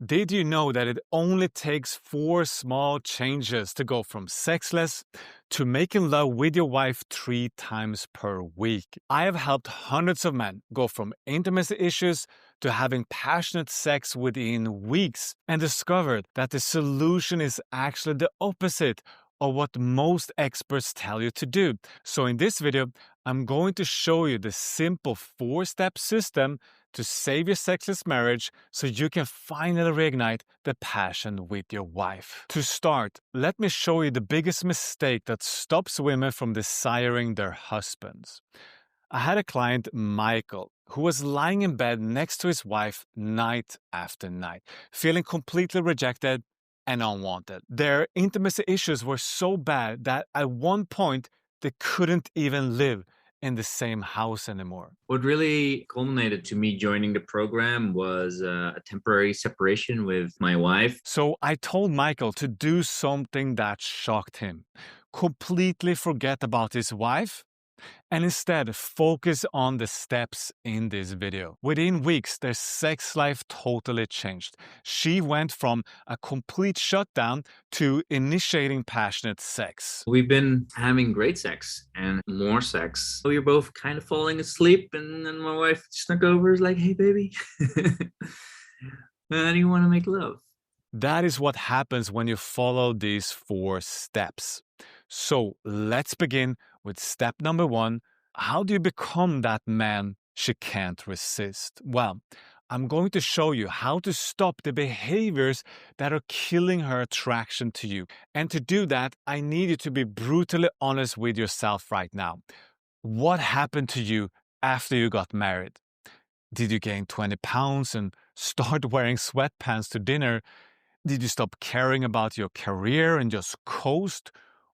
Did you know that it only takes 4 small changes to go from sexless to making love with your wife 3 times per week? I have helped hundreds of men go from intimacy issues to having passionate sex within weeks and discovered that the solution is actually the opposite of what most experts tell you to do. So in this video, I'm going to show you the simple 4-step system to save your sexless marriage so you can finally reignite the passion with your wife. To start, let me show you the biggest mistake that stops women from desiring their husbands. I had a client, Michael, who was lying in bed next to his wife night after night, feeling completely rejected and unwanted. Their intimacy issues were so bad that at one point they couldn't even live in the same house anymore. What really culminated to me joining the program was a temporary separation with my wife. So I told Michael to do something that shocked him. Completely forget about his wife and instead focus on the steps in this video. Within weeks, their sex life totally changed. She went from a complete shutdown to initiating passionate sex. We've been having great sex and more sex. We were both kind of falling asleep, and then my wife snuck over, is like, "Hey, baby, do you want to make love?" That is what happens when you follow these 4 steps. So let's begin with step number 1. How do you become that man she can't resist? Well, I'm going to show you how to stop the behaviors that are killing her attraction to you. And to do that, I need you to be brutally honest with yourself right now. What happened to you after you got married? Did you gain 20 pounds and start wearing sweatpants to dinner? Did you stop caring about your career and just coast?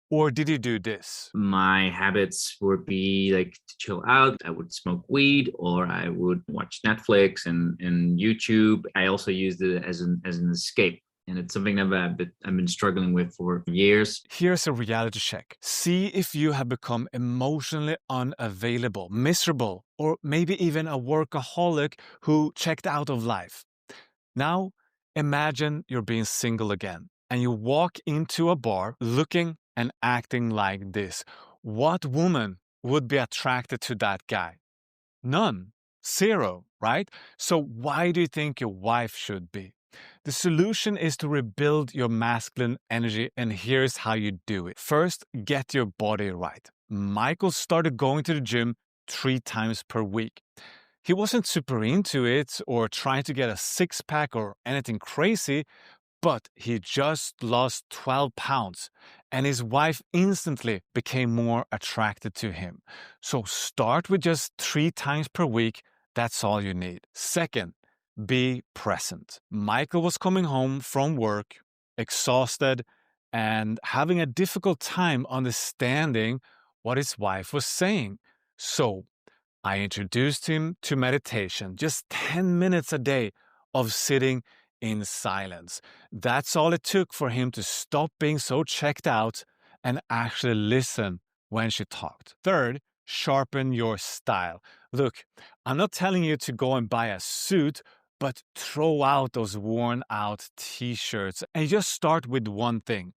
Or did you do this? My habits would be like to chill out. I would smoke weed, or I would watch Netflix and YouTube. I also used it as an escape. And it's something that I've been struggling with for years. Here's a reality check. See if you have become emotionally unavailable, miserable, or maybe even a workaholic who checked out of life. Now, imagine you're being single again and you walk into a bar looking and acting like this. What woman would be attracted to that guy? None. 0, right? So why do you think your wife should be? The solution is to rebuild your masculine energy, and here's how you do it. First, get your body right. Michael started going to the gym 3 times per week. He wasn't super into it or trying to get a 6-pack or anything crazy, but he just lost 12 pounds and his wife instantly became more attracted to him. So start with just 3 times per week. That's all you need. Second, be present. Michael was coming home from work, exhausted, and having a difficult time understanding what his wife was saying. So I introduced him to meditation, just 10 minutes a day of sitting in silence. That's all it took for him to stop being so checked out and actually listen when she talked. Third, sharpen your style. Look, I'm not telling you to go and buy a suit, but throw out those worn out t-shirts and just start with one thing.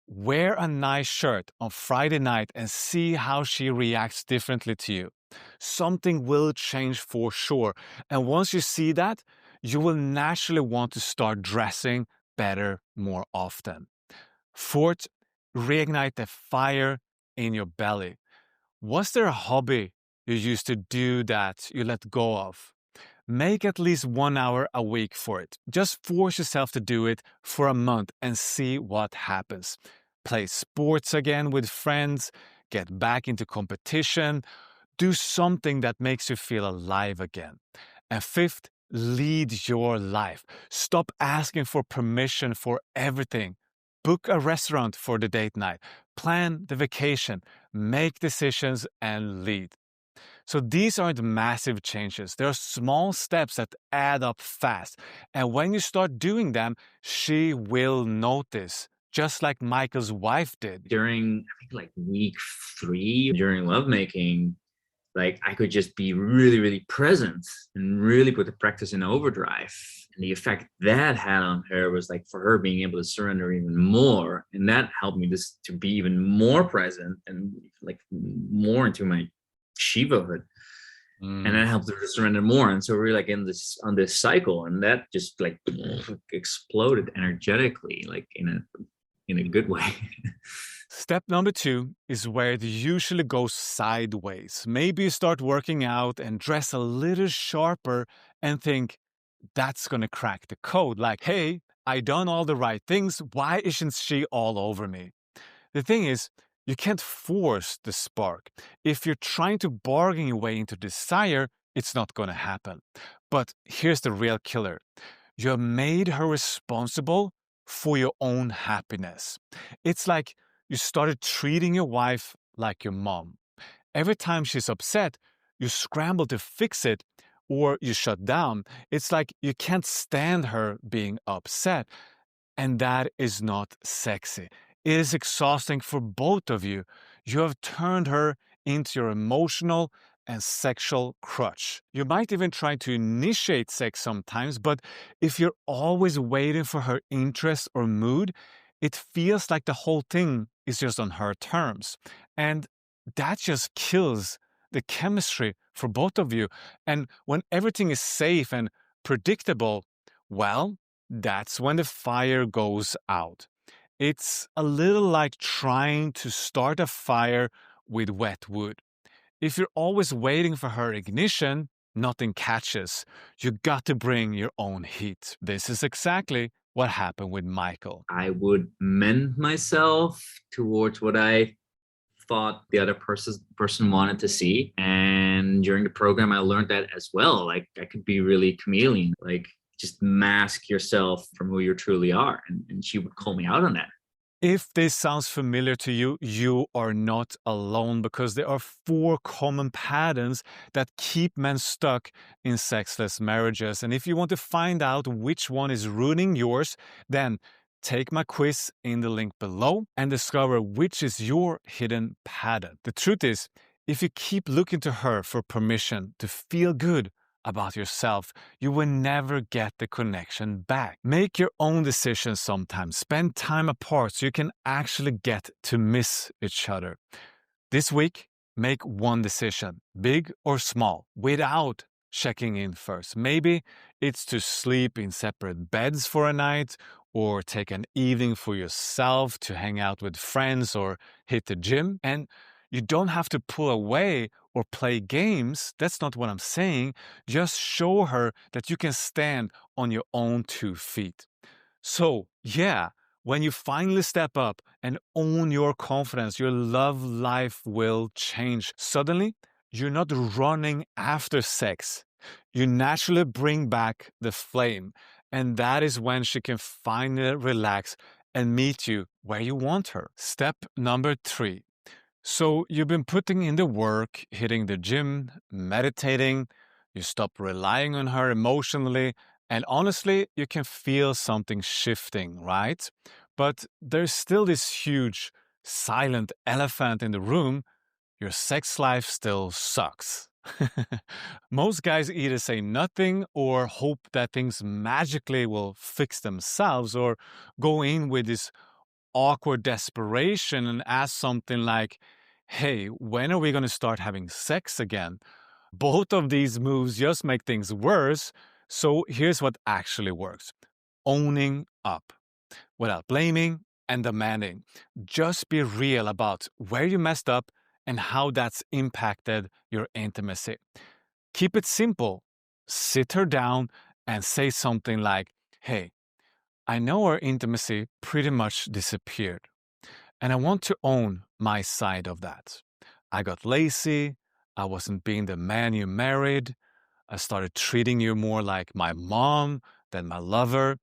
Wear a nice shirt on Friday night and see how she reacts differently to you. Something will change for sure. And once you see that, you will naturally want to start dressing better more often. Fourth, reignite the fire in your belly. Was there a hobby you used to do that you let go of? Make at least 1 hour a week for it. Just force yourself to do it for a month and see what happens. Play sports again with friends, get back into competition, do something that makes you feel alive again. And fifth, lead your life. Stop asking for permission for everything. Book a restaurant for the date night. Plan the vacation. Make decisions and lead. So these aren't massive changes. There are small steps that add up fast. And when you start doing them, she will notice, just like Michael's wife did. During, I think, like week 3 during lovemaking, like I could just be really, really present and really put the practice in overdrive. And the effect that had on her was like for her being able to surrender even more. And that helped me just to be even more present and like more into my Shivahood. And that Mm. helped her to surrender more. And so we're like in this on this cycle, and that just like exploded energetically, like in a good way. Step number two is where it usually goes sideways. Maybe you start working out and dress a little sharper and think that's going to crack the code. Like, hey, I done all the right things. Why isn't she all over me? The thing is, you can't force the spark. If you're trying to bargain your way into desire, it's not going to happen. But here's the real killer. You have made her responsible for your own happiness. It's like you started treating your wife like your mom. Every time she's upset, you scramble to fix it or you shut down. It's like you can't stand her being upset. And that is not sexy. It is exhausting for both of you. You have turned her into your emotional and sexual crutch. You might even try to initiate sex sometimes, but if you're always waiting for her interest or mood, it feels like the whole thing is just on her terms. And that just kills the chemistry for both of you. And when everything is safe and predictable, well, that's when the fire goes out. It's a little like trying to start a fire with wet wood. If you're always waiting for her ignition, nothing catches. You got to bring your own heat. This is exactly what happened with Michael. I would mend myself towards what I thought the other person wanted to see. And during the program, I learned that as well. Like I could be really chameleon, like just mask yourself from who you truly are. And she would call me out on that. If this sounds familiar to you, you are not alone because there are four common patterns that keep men stuck in sexless marriages. And if you want to find out which one is ruining yours, then take my quiz in the link below and discover which is your hidden pattern. The truth is, if you keep looking to her for permission to feel good about yourself, you will never get the connection back. Make your own decisions sometimes. Spend time apart so you can actually get to miss each other. This week, make one decision, big or small, without checking in first. Maybe it's to sleep in separate beds for a night, or take an evening for yourself to hang out with friends or hit the gym. And you don't have to pull away or play games. That's not what I'm saying. Just show her that you can stand on your own 2 feet. So, yeah, when you finally step up and own your confidence, your love life will change. Suddenly, you're not running after sex. You naturally bring back the flame. And that is when she can finally relax and meet you where you want her. Step number 3. So you've been putting in the work, hitting the gym, meditating, you stop relying on her emotionally, and honestly, you can feel something shifting, right? But there's still this huge, silent elephant in the room. Your sex life still sucks. Most guys either say nothing or hope that things magically will fix themselves, or go in with this awkward desperation and ask something like, hey, when are we going to start having sex again? Both of these moves just make things worse. So here's what actually works: owning up without blaming and demanding. Just be real about where you messed up and how that's impacted your intimacy. Keep it simple. Sit her down and say something like, hey, I know our intimacy pretty much disappeared, and I want to own my side of that. I got lazy. I wasn't being the man you married. I started treating you more like my mom than my lover.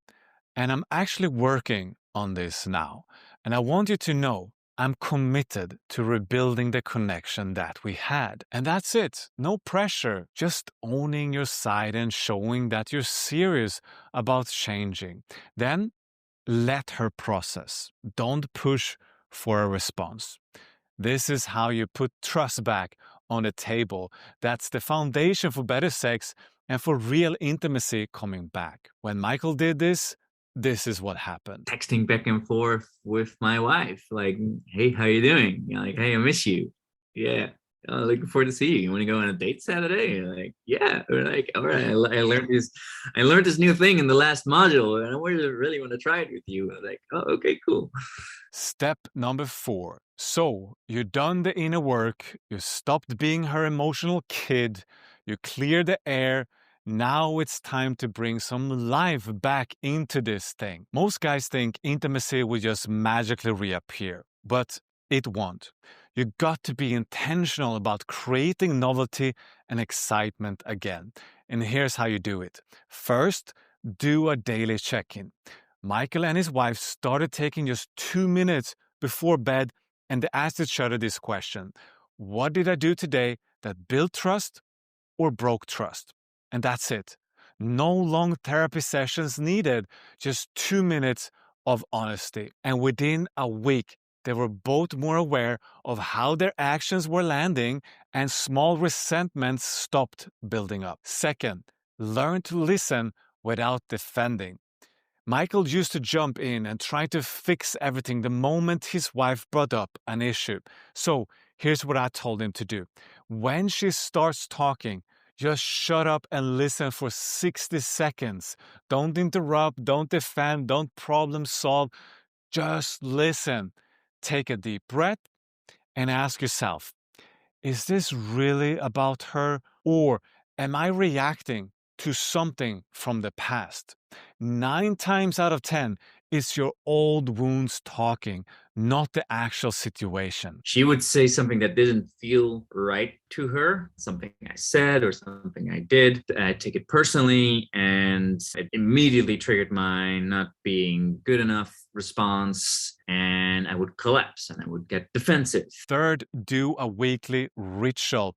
And I'm actually working on this now. And I want you to know I'm committed to rebuilding the connection that we had. And that's it. No pressure. Just owning your side and showing that you're serious about changing. Then let her process. Don't push for a response. This is how you put trust back on the table. That's the foundation for better sex and for real intimacy coming back. When Michael did this, this is what happened. Texting back and forth with my wife, like, hey, how you doing? You know, like, hey, I miss you. Yeah. Oh, looking forward to see you. You want to go on a date Saturday? Like, yeah. We're like, all right. I learned this new thing in the last module, and I really want to try it with you. Like, oh, okay, cool. Step number 4. So, you done the inner work, you stopped being her emotional kid, you cleared the air. Now it's time to bring some life back into this thing. Most guys think intimacy will just magically reappear, but it won't. You got to be intentional about creating novelty and excitement again. And here's how you do it. First, do a daily check-in. Michael and his wife started taking just 2 minutes before bed, and they asked each other this question: what did I do today that built trust or broke trust? And that's it. No long therapy sessions needed, just 2 minutes of honesty. And within a week, they were both more aware of how their actions were landing, and small resentments stopped building up. Second, learn to listen without defending. Michael used to jump in and try to fix everything the moment his wife brought up an issue. So here's what I told him to do. When she starts talking, just shut up and listen for 60 seconds. Don't interrupt, don't defend, don't problem solve. Just listen. Take a deep breath and ask yourself, is this really about her, or am I reacting to something from the past? 9 times out of 10, it's your old wounds talking, not the actual situation. She would say something that didn't feel right to her, something I said or something I did. I take it personally, and it immediately triggered my not being good enough response, and I would collapse and I would get defensive. Third, do a weekly ritual.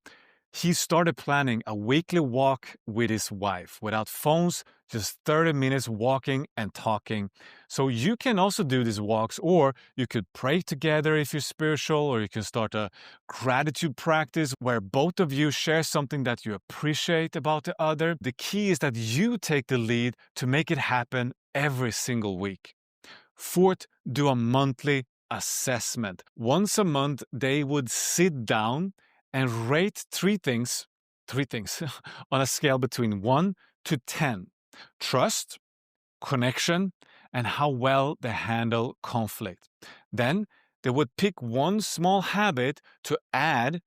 He started planning a weekly walk with his wife without phones, just 30 minutes walking and talking. So you can also do these walks, or you could pray together if you're spiritual, or you can start a gratitude practice where both of you share something that you appreciate about the other. The key is that you take the lead to make it happen every single week. Fourth, do a monthly assessment. Once a month, they would sit down and rate three things on a scale between 1 to 10. Trust, connection, and how well they handle conflict. Then they would pick one small habit to add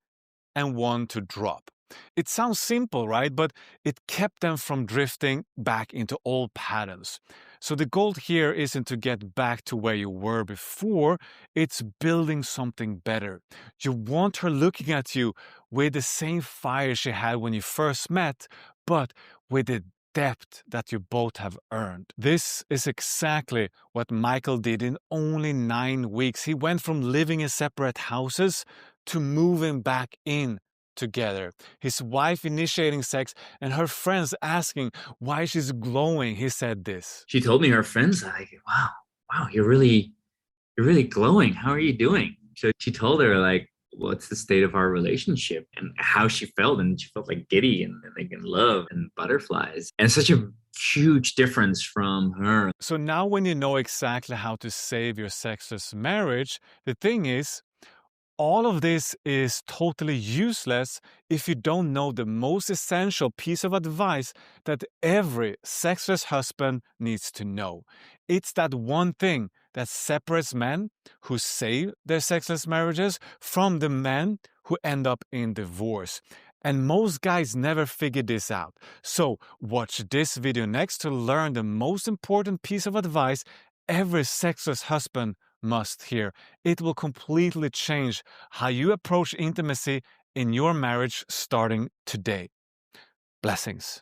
and one to drop. It sounds simple, right? But it kept them from drifting back into old patterns. So the goal here isn't to get back to where you were before, it's building something better. You want her looking at you with the same fire she had when you first met, but with the depth that you both have earned. This is exactly what Michael did in only 9 weeks. He went from living in separate houses to moving back in together. His wife initiating sex and her friends asking why she's glowing. He said this. She told me her friends like, wow, you're really glowing. How are you doing? So she told her like, what's the state of our relationship and how she felt, and she felt like giddy and like in love and butterflies, and such a huge difference from her. So now when you know exactly how to save your sexless marriage, the thing is, all of this is totally useless if you don't know the most essential piece of advice that every sexless husband needs to know. It's that one thing that separates men who save their sexless marriages from the men who end up in divorce. And most guys never figure this out. So watch this video next to learn the most important piece of advice every sexless husband must hear. It will completely change how you approach intimacy in your marriage starting today. Blessings.